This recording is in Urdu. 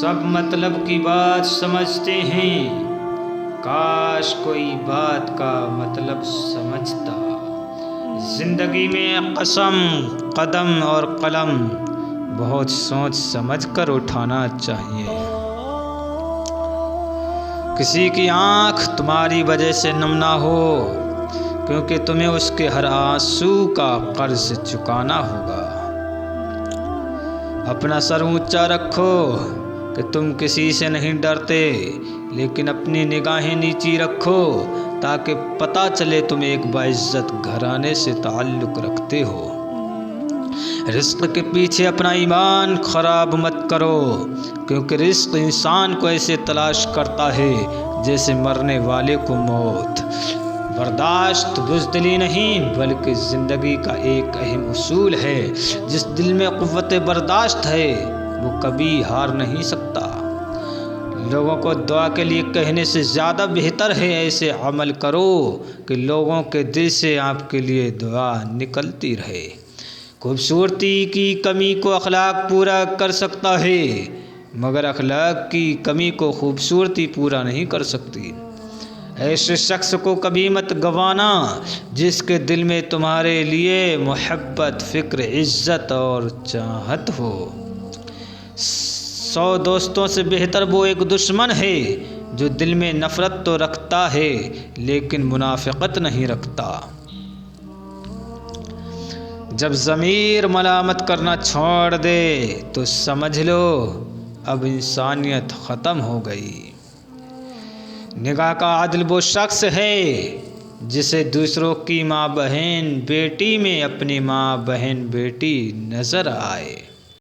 سب مطلب کی بات سمجھتے ہیں، کاش کوئی بات کا مطلب سمجھتا۔ زندگی میں قسم، قدم اور قلم بہت سوچ سمجھ کر اٹھانا چاہیے۔ کسی کی آنکھ تمہاری وجہ سے نم نہ ہو، کیونکہ تمہیں اس کے ہر آنسو کا قرض چکانا ہوگا۔ اپنا سر اونچا رکھو کہ تم کسی سے نہیں ڈرتے، لیکن اپنی نگاہیں نیچی رکھو تاکہ پتہ چلے تم ایک باعزت گھرانے سے تعلق رکھتے ہو۔ رزق کے پیچھے اپنا ایمان خراب مت کرو، کیونکہ رزق انسان کو ایسے تلاش کرتا ہے جیسے مرنے والے کو موت۔ برداشت بزدلی نہیں بلکہ زندگی کا ایک اہم اصول ہے۔ جس دل میں قوت برداشت ہے وہ کبھی ہار نہیں سکتا۔ لوگوں کو دعا کے لیے کہنے سے زیادہ بہتر ہے ایسے عمل کرو کہ لوگوں کے دل سے آپ کے لیے دعا نکلتی رہے۔ خوبصورتی کی کمی کو اخلاق پورا کر سکتا ہے، مگر اخلاق کی کمی کو خوبصورتی پورا نہیں کر سکتی۔ ایسے شخص کو کبھی مت گنوانا جس کے دل میں تمہارے لیے محبت، فکر، عزت اور چاہت ہو۔ 100 دوستوں سے بہتر وہ ایک دشمن ہے جو دل میں نفرت تو رکھتا ہے لیکن منافقت نہیں رکھتا۔ جب ضمیر ملامت کرنا چھوڑ دے تو سمجھ لو اب انسانیت ختم ہو گئی۔ نگاہ کا عادل وہ شخص ہے جسے دوسروں کی ماں بہن بیٹی میں اپنی ماں بہن بیٹی نظر آئے۔